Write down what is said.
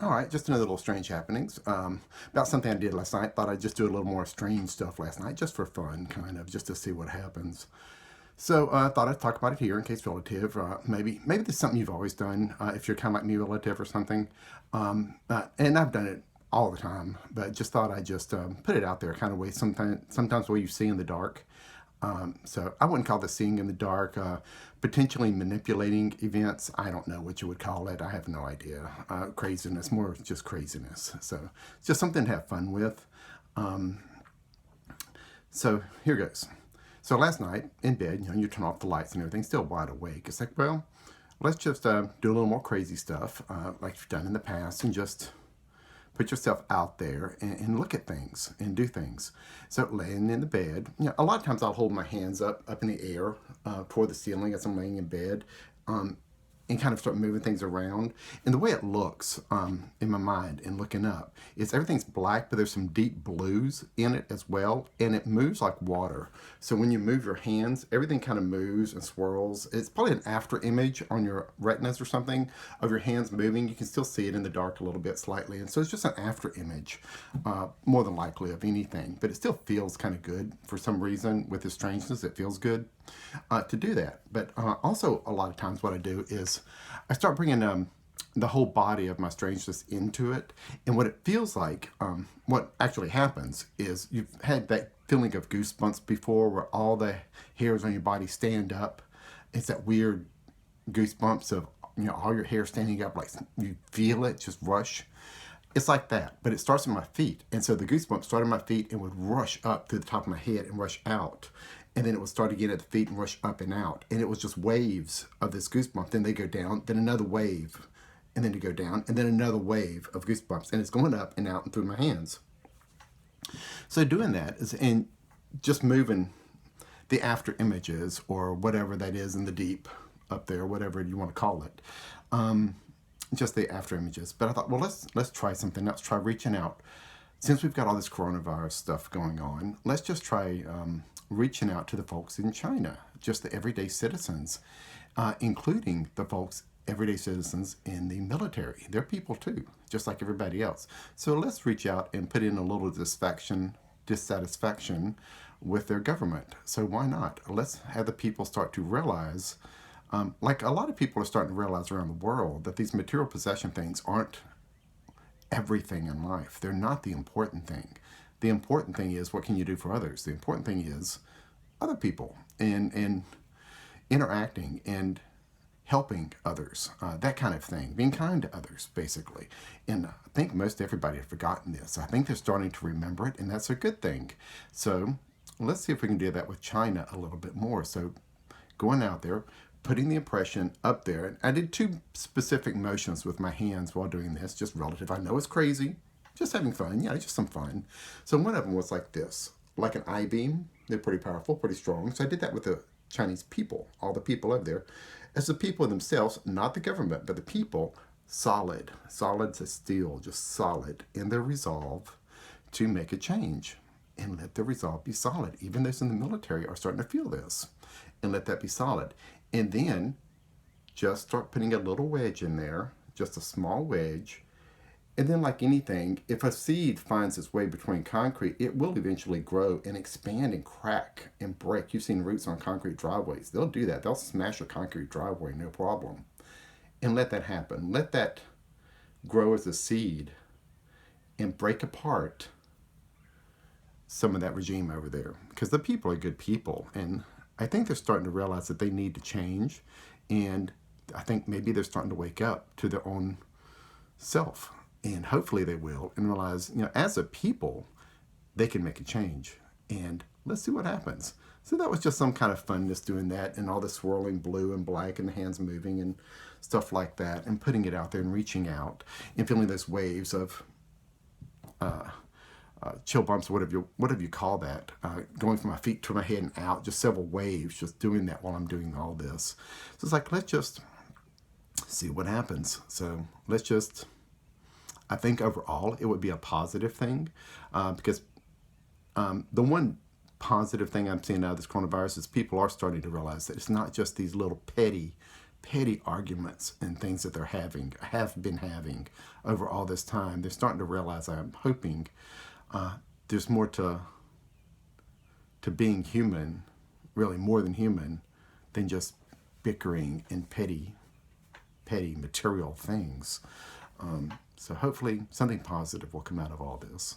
All right, just another little strange happenings. About something I did last night. Thought I'd just do a little more strange stuff last night, just for fun, kind of, just to see what happens. So I thought I'd talk about it here in case relative. Maybe this is something you've always done if you're kind of like me, relative or something. And I've done it all the time, but just thought I'd just put it out there, kind of way sometimes way you see in the dark. So I wouldn't call this seeing in the dark, potentially manipulating events. I don't know what you would call it. I have no idea. Craziness, more just craziness. So it's just something to have fun with. Um, so here goes. So last night in bed, you turn off the lights and everything, still wide awake. It's like, well, let's just do a little more crazy stuff like you've done in the past and just put yourself out there and look at things and do things. So laying in the bed, a lot of times I'll hold my hands up in the air toward the ceiling as I'm laying in bed. And kind of start moving things around. And the way it looks in my mind and looking up is everything's black, but there's some deep blues in it as well. And it moves like water. So when you move your hands, everything kind of moves and swirls. It's probably an after image on your retinas or something of your hands moving. You can still see it in the dark a little bit slightly. And so it's just an after image, more than likely, of anything. But it still feels kind of good for some reason with the strangeness. It feels good to do that. But also, a lot of times, what I do is I start bringing the whole body of my strangeness into it. And what it feels like, what actually happens is you've had that feeling of goosebumps before where all the hairs on your body stand up. It's that weird goosebumps of, all your hair standing up, like you feel it just rush. It's like that, but it starts in my feet. And so the goosebumps start in my feet and would rush up to the top of my head and rush out. And then it would start again at the feet and rush up and out. And it was just waves of this goosebump. Then they go down, then another wave, and then to go down, and then another wave of goosebumps. And it's going up and out and through my hands. So doing that is, and just moving the after images or whatever that is in the deep up there, whatever you want to call it. Just the after images. But I thought, well, let's try something else. Try reaching out. Since we've got all this coronavirus stuff going on, let's just try reaching out to the folks in China, just the everyday citizens, including the folks, everyday citizens in the military. They're people too, just like everybody else. So let's reach out and put in a little dissatisfaction with their government. So why not? Let's have the people start to realize, like a lot of people are starting to realize around the world, that these material possession things aren't everything in life. They're not the important thing. The important thing is, what can you do for others? The important thing is other people and interacting and helping others, that kind of thing, being kind to others, basically. And I think most everybody has forgotten this. I think they're starting to remember it, and that's a good thing. So let's see if we can do that with China a little bit more. So going out there, putting the impression up there. I did two specific motions with my hands while doing this, just relative. I know it's crazy, just having fun, just some fun. So one of them was like this, like an I-beam. They're pretty powerful, pretty strong. So I did that with the Chinese people, all the people up there. As the people themselves, not the government, but the people, solid as steel, just solid in their resolve to make a change and let their resolve be solid. Even those in the military are starting to feel this, and let that be solid. And then just start putting a little wedge in there, just a small wedge. And then, like anything, if a seed finds its way between concrete, it will eventually grow and expand and crack and break. You've seen roots on concrete driveways. They'll do that. They'll smash a concrete driveway, no problem. And let that happen. Let that grow as a seed and break apart some of that regime over there. Because the people are good people. And I think they're starting to realize that they need to change. And I think maybe they're starting to wake up to their own self. And hopefully they will, and realize, as a people, they can make a change. And let's see what happens. So that was just some kind of funness doing that, and all the swirling blue and black and the hands moving and stuff like that, and putting it out there and reaching out and feeling those waves of chill bumps, whatever you call that, going from my feet to my head and out, just several waves, just doing that while I'm doing all this. So it's like, let's just see what happens. So let's just, I think overall it would be a positive thing, because the one positive thing I'm seeing out of this coronavirus is people are starting to realize that it's not just these little petty petty arguments and things that have been having over all this time. They're starting to realize, I'm hoping, there's more to being human, really more than human, than just bickering and petty material things. So hopefully something positive will come out of all this.